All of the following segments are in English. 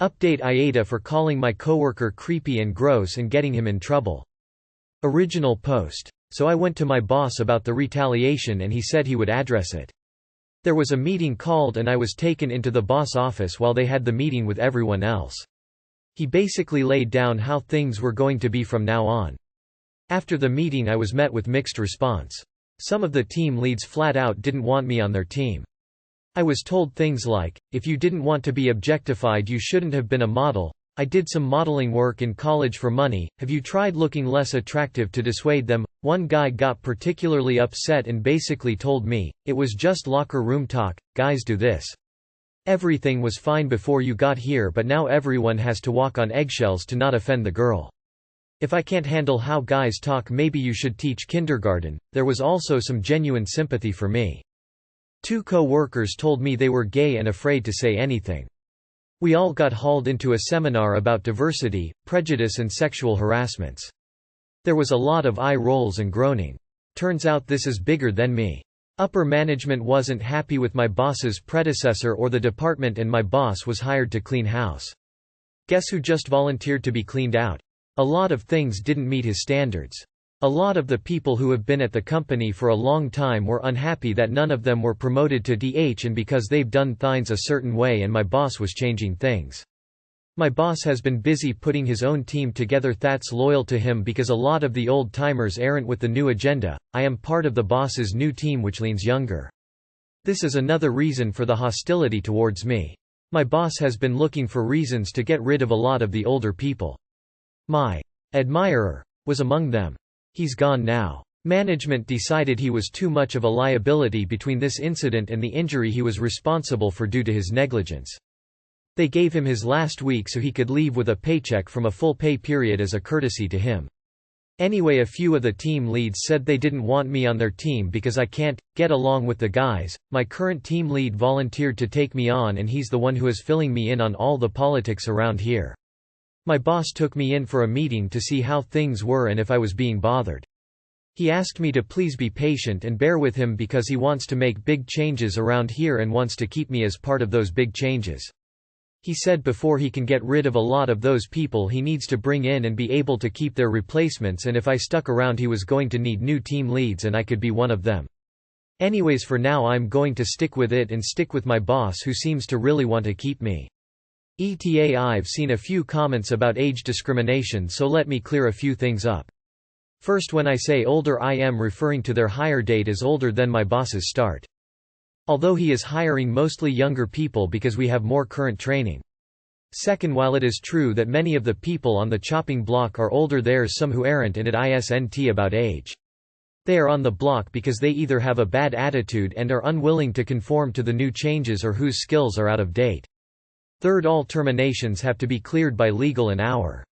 Update aita for calling my coworker creepy and gross and getting him in trouble. Original post. So I went to my boss about the retaliation and he said he would address it. There was a meeting called and I was taken into the boss office while they had the meeting with everyone else. He basically laid down how things were going to be from now on. After the meeting I was met with mixed response. Some of the team leads flat out didn't want me on their team. I was told things like, if you didn't want to be objectified you shouldn't have been a model. I did some modeling work in college for money, have you tried looking less attractive to dissuade them? One guy got particularly upset and basically told me, it was just locker room talk, guys do this. Everything was fine before you got here but now everyone has to walk on eggshells to not offend the girl. If I can't handle how guys talk maybe you should teach kindergarten. There was also some genuine sympathy for me. 2 co-workers told me they were gay and afraid to say anything. We all got hauled into a seminar about diversity, prejudice and sexual harassments. There was a lot of eye rolls and groaning. Turns out this is bigger than me. Upper management wasn't happy with my boss's predecessor or the department and my boss was hired to clean house. Guess who just volunteered to be cleaned out? A lot of things didn't meet his standards. A lot of the people who have been at the company for a long time were unhappy that none of them were promoted to DH and because they've done things a certain way and my boss was changing things. My boss has been busy putting his own team together that's loyal to him because a lot of the old timers aren't with the new agenda. I am part of the boss's new team which leans younger. This is another reason for the hostility towards me. My boss has been looking for reasons to get rid of a lot of the older people. My admirer was among them. He's gone now. Management decided he was too much of a liability between this incident and the injury he was responsible for due to his negligence. They gave him his last week so he could leave with a paycheck from a full pay period as a courtesy to him. Anyway, a few of the team leads said they didn't want me on their team because I can't get along with the guys. My current team lead volunteered to take me on and he's the one who is filling me in on all the politics around here. My boss took me in for a meeting to see how things were and if I was being bothered. He asked me to please be patient and bear with him because he wants to make big changes around here and wants to keep me as part of those big changes. He said before he can get rid of a lot of those people he needs to bring in and be able to keep their replacements and if I stuck around he was going to need new team leads and I could be one of them. Anyways, for now I'm going to stick with it and stick with my boss who seems to really want to keep me. ETA, I've seen a few comments about age discrimination, so let me clear a few things up. First, when I say older I am referring to their hire date as older than my boss's start. Although he is hiring mostly younger people because we have more current training. Second, while it is true that many of the people on the chopping block are older, there's some who aren't and it isn't about age. They are on the block because they either have a bad attitude and are unwilling to conform to the new changes or whose skills are out of date. Third, all terminations have to be cleared by legal an hour.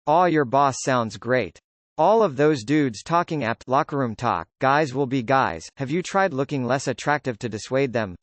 Aw, your boss sounds great. All of those dudes talking apt locker room talk, guys will be guys, have you tried looking less attractive to dissuade them?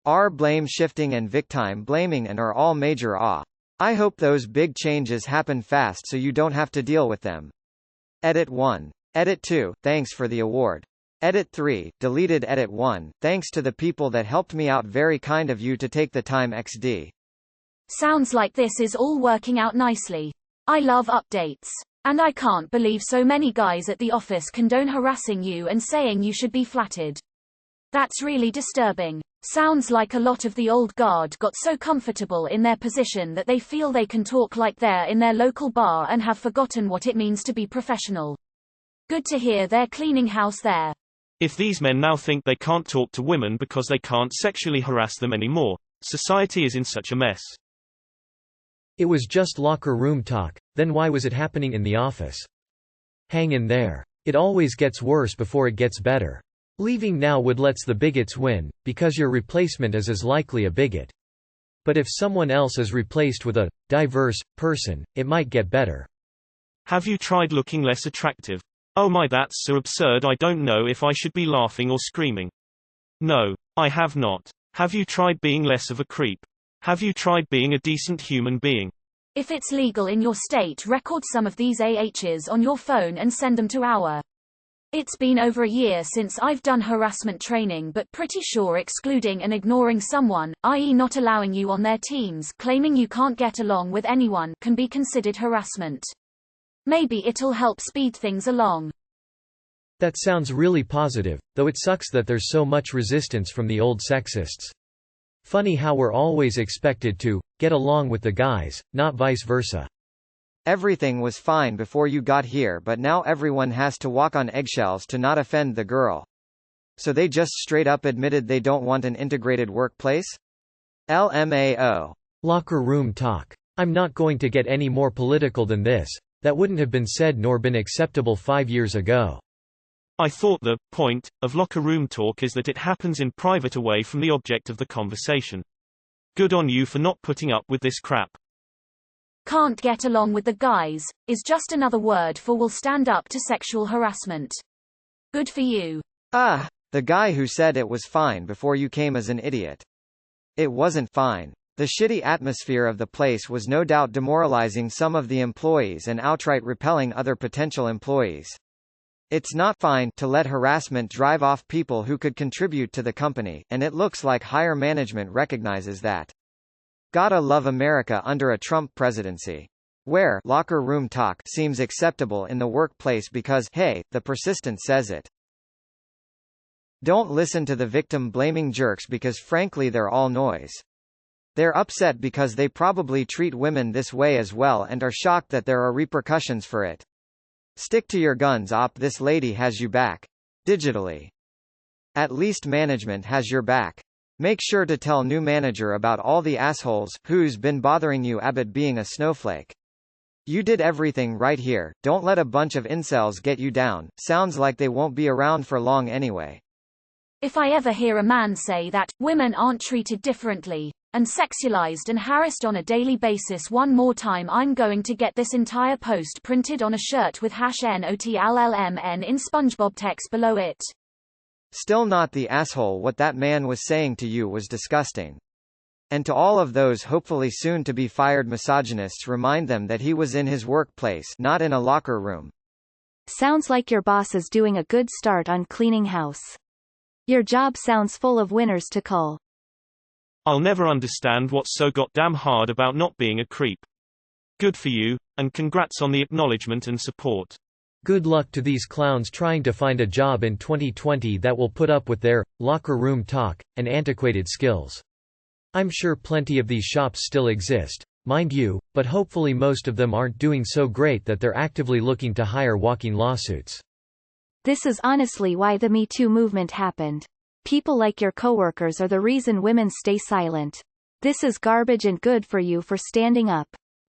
Are blame shifting and victim blaming and are all major awe. I hope those big changes happen fast so you don't have to deal with them. Edit 1. Edit 2, thanks for the award. Edit 3, deleted. Edit 1, thanks to the people that helped me out, very kind of you to take the time XD. Sounds like this is all working out nicely. I love updates. And I can't believe so many guys at the office condone harassing you and saying you should be flattered. That's really disturbing. Sounds like a lot of the old guard got so comfortable in their position that they feel they can talk like they're in their local bar and have forgotten what it means to be professional. Good to hear they're cleaning house there. If these men now think they can't talk to women because they can't sexually harass them anymore, society is in such a mess. It was just locker room talk, then why was it happening in the office? Hang in there. It always gets worse before it gets better. Leaving now would lets the bigots win, because your replacement is as likely a bigot. But if someone else is replaced with a diverse person, it might get better. Have you tried looking less attractive? Oh my, that's so absurd, I don't know if I should be laughing or screaming. No, I have not. Have you tried being less of a creep? Have you tried being a decent human being? If it's legal in your state, record some of these AHs on your phone and send them to our It's been over a year since I've done harassment training, but pretty sure excluding and ignoring someone, i.e. not allowing you on their teams, claiming you can't get along with anyone, can be considered harassment. Maybe it'll help speed things along. That sounds really positive, though it sucks that there's so much resistance from the old sexists. Funny how we're always expected to get along with the guys, not vice versa. Everything was fine before you got here, but now everyone has to walk on eggshells to not offend the girl. So they just straight up admitted they don't want an integrated workplace? LMAO. Locker room talk. I'm not going to get any more political than this. That wouldn't have been said nor been acceptable 5 years ago. I thought the point of locker room talk is that it happens in private away from the object of the conversation. Good on you for not putting up with this crap. Can't get along with the guys is just another word for will stand up to sexual harassment. Good for you. Ah, the guy who said it was fine before you came is an idiot. It wasn't fine. The shitty atmosphere of the place was no doubt demoralizing some of the employees and outright repelling other potential employees. It's not fine to let harassment drive off people who could contribute to the company, and it looks like higher management recognizes that. Gotta love America under a Trump presidency. Where locker room talk seems acceptable in the workplace because, hey, the persistent says it. Don't listen to the victim-blaming jerks because frankly they're all noise. They're upset because they probably treat women this way as well and are shocked that there are repercussions for it. Stick to your guns, op. This lady has you back. Digitally. At least management has your back. Make sure to tell new manager about all the assholes who's been bothering you about being a snowflake. You did everything right here, don't let a bunch of incels get you down, sounds like they won't be around for long anyway. If I ever hear a man say that women aren't treated differently and sexualized and harassed on a daily basis one more time, I'm going to get this entire post printed on a shirt with #NOTLLMN in SpongeBob text below it. Still not the asshole. What that man was saying to you was disgusting. And to all of those hopefully soon to be fired misogynists, remind them that he was in his workplace, not in a locker room. Sounds like your boss is doing a good start on cleaning house. Your job sounds full of winners to cull. I'll never understand what's so goddamn hard about not being a creep. Good for you, and congrats on the acknowledgement and support. Good luck to these clowns trying to find a job in 2020 that will put up with their locker room talk and antiquated skills. I'm sure plenty of these shops still exist, mind you, but hopefully most of them aren't doing so great that they're actively looking to hire walking lawsuits. This is honestly why the Me Too movement happened. People like your coworkers are the reason women stay silent. This is garbage and good for you for standing up.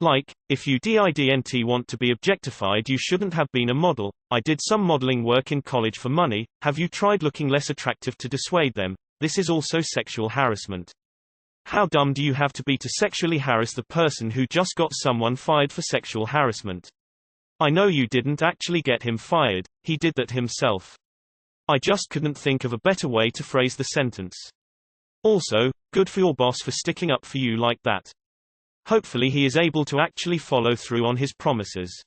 Like, if you didn't want to be objectified, you shouldn't have been a model. I did some modeling work in college for money. Have you tried looking less attractive to dissuade them? This is also sexual harassment. How dumb do you have to be to sexually harass the person who just got someone fired for sexual harassment? I know you didn't actually get him fired, he did that himself. I just couldn't think of a better way to phrase the sentence. Also, good for your boss for sticking up for you like that. Hopefully he is able to actually follow through on his promises.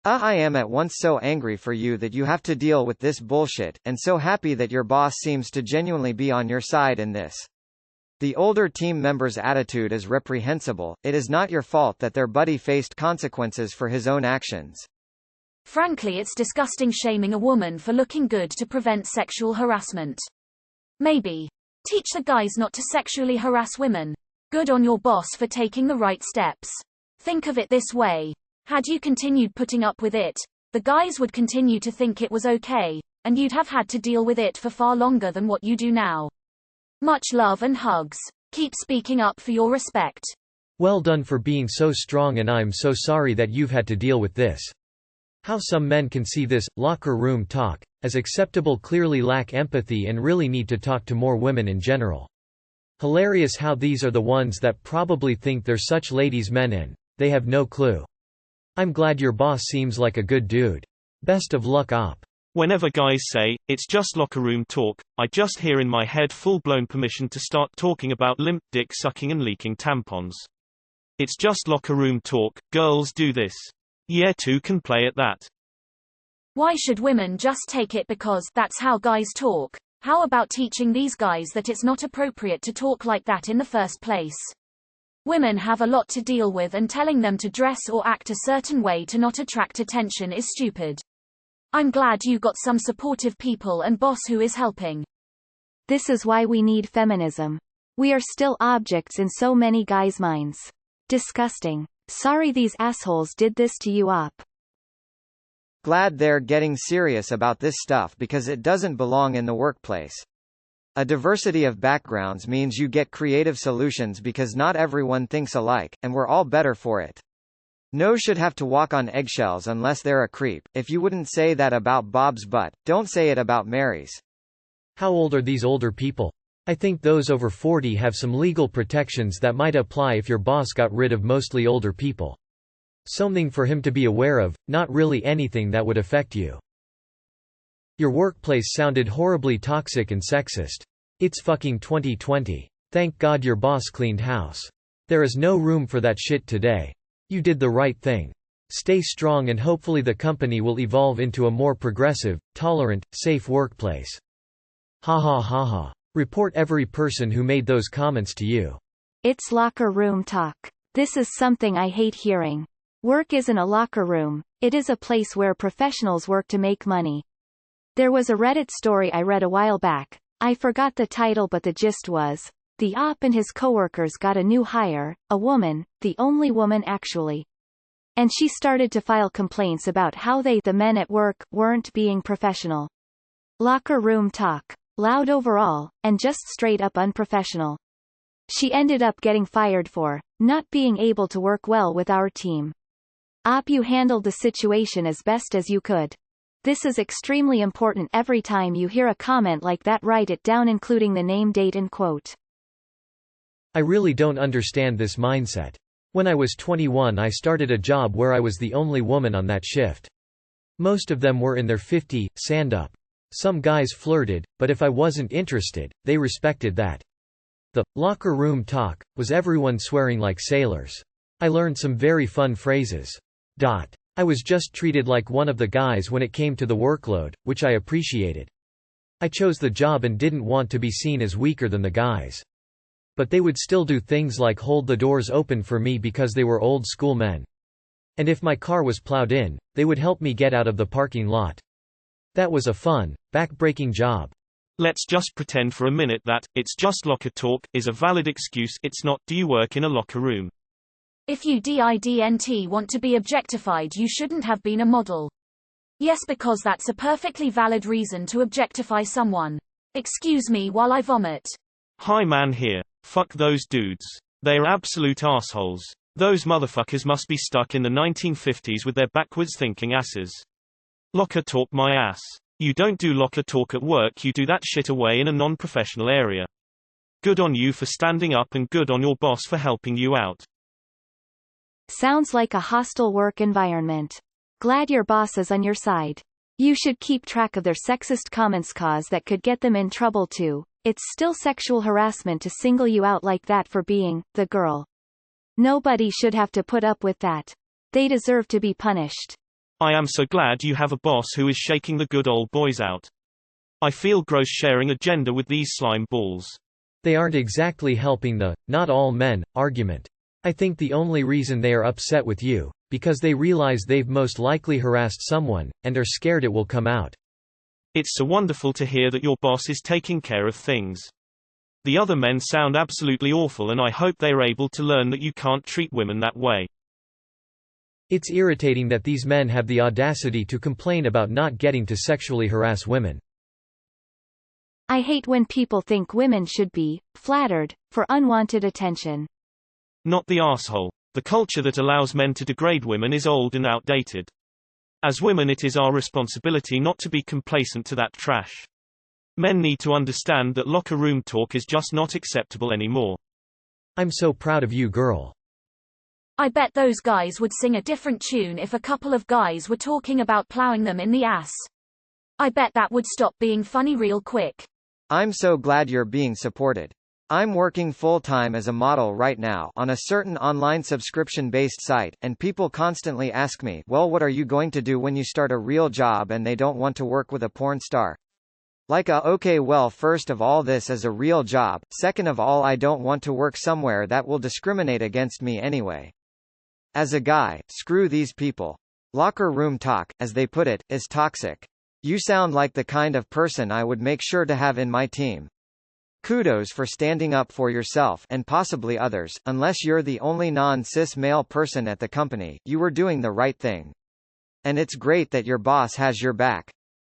I am at once so angry for you that you have to deal with this bullshit, and so happy that your boss seems to genuinely be on your side in this. The older team member's attitude is reprehensible. It is not your fault that their buddy faced consequences for his own actions. Frankly, it's disgusting shaming a woman for looking good to prevent sexual harassment. Maybe teach the guys not to sexually harass women. Good on your boss for taking the right steps. Think of it this way. Had you continued putting up with it, the guys would continue to think it was okay, and you'd have had to deal with it for far longer than what you do now. Much love and hugs. Keep speaking up for your respect. Well done for being so strong, and I'm so sorry that you've had to deal with this. How some men can see this locker room talk as acceptable clearly lack empathy and really need to talk to more women in general. Hilarious how these are the ones that probably think they're such ladies' men and they have no clue. I'm glad your boss seems like a good dude. Best of luck, op. Whenever guys say, it's just locker room talk, I just hear in my head full-blown permission to start talking about limp dick sucking and leaking tampons. It's just locker room talk, girls do this. Yeah, two can play at that. Why should women just take it because that's how guys talk? How about teaching these guys that it's not appropriate to talk like that in the first place? Women have a lot to deal with, and telling them to dress or act a certain way to not attract attention is stupid. I'm glad you got some supportive people and boss who is helping. This is why we need feminism. We are still objects in so many guys' minds. Disgusting. Sorry these assholes did this to you op. Glad they're getting serious about this stuff because it doesn't belong in the workplace. A diversity of backgrounds means you get creative solutions because not everyone thinks alike, and we're all better for it. No should have to walk on eggshells unless they're a creep. If you wouldn't say that about Bob's butt, don't say it about Mary's. How old are these older people? I think those over 40 have some legal protections that might apply if your boss got rid of mostly older people. Something for him to be aware of, not really anything that would affect you. Your workplace sounded horribly toxic and sexist. It's fucking 2020. Thank God your boss cleaned house. There is no room for that shit today. You did the right thing. Stay strong and hopefully the company will evolve into a more progressive, tolerant, safe workplace. Ha ha ha ha. Report every person who made those comments to you. It's locker room talk. This is something I hate hearing. Work isn't a locker room, it is a place where professionals work to make money. There was a Reddit story I read a while back. I forgot the title, but the gist was, the op and his coworkers got a new hire, a woman, the only woman actually. And she started to file complaints about how they, the men at work, weren't being professional. Locker room talk. Loud overall, and just straight up unprofessional. She ended up getting fired for not being able to work well with our team. Op, you handled the situation as best as you could. This is extremely important. Every time you hear a comment like that, write it down including the name, date and quote. I really don't understand this mindset. When I was 21 I started a job where I was the only woman on that shift. Most of them were in their 50s, stand up. Some guys flirted, but if I wasn't interested, they respected that. The locker room talk was everyone swearing like sailors. I learned some very fun phrases. I was just treated like one of the guys when it came to the workload, which I appreciated. I chose the job and didn't want to be seen as weaker than the guys. But they would still do things like hold the doors open for me because they were old school men. And if my car was plowed in, they would help me get out of the parking lot. That was a fun, back-breaking job. Let's just pretend for a minute that it's just locker talk is a valid excuse. It's not. Do you work in a locker room? If you didn't want to be objectified, you shouldn't have been a model. Yes, because that's a perfectly valid reason to objectify someone. Excuse me while I vomit. Hi man here. Fuck those dudes. They are absolute assholes. Those motherfuckers must be stuck in the 1950s with their backwards thinking asses. Locker talk my ass. You don't do locker talk at work, you do that shit away in a non-professional area. Good on you for standing up and good on your boss for helping you out. Sounds like a hostile work environment. Glad your boss is on your side. You should keep track of their sexist comments cause that could get them in trouble too. It's still sexual harassment to single you out like that for being the girl. Nobody should have to put up with that. They deserve to be punished. I am so glad you have a boss who is shaking the good old boys out. I feel gross sharing a gender with these slime balls. They aren't exactly helping the not all men argument. I think the only reason they are upset with you, because they realize they've most likely harassed someone, and are scared it will come out. It's so wonderful to hear that your boss is taking care of things. The other men sound absolutely awful, and I hope they are able to learn that you can't treat women that way. It's irritating that these men have the audacity to complain about not getting to sexually harass women. I hate when people think women should be flattered for unwanted attention. Not the asshole. The culture that allows men to degrade women is old and outdated. As women, it is our responsibility not to be complacent to that trash. Men need to understand that locker room talk is just not acceptable anymore. I'm so proud of you, girl. I bet those guys would sing a different tune if a couple of guys were talking about plowing them in the ass. I bet that would stop being funny real quick. I'm so glad you're being supported. I'm working full-time as a model right now on a certain online subscription-based site, and people constantly ask me, well, what are you going to do when you start a real job and they don't want to work with a porn star? Like okay, well, first of all, this is a real job, second of all, I don't want to work somewhere that will discriminate against me anyway. As a guy, screw these people. Locker room talk, as they put it, is toxic. You sound like the kind of person I would make sure to have in my team. Kudos for standing up for yourself and possibly others. Unless you're the only non-cis male person at the company, you were doing the right thing. And it's great that your boss has your back.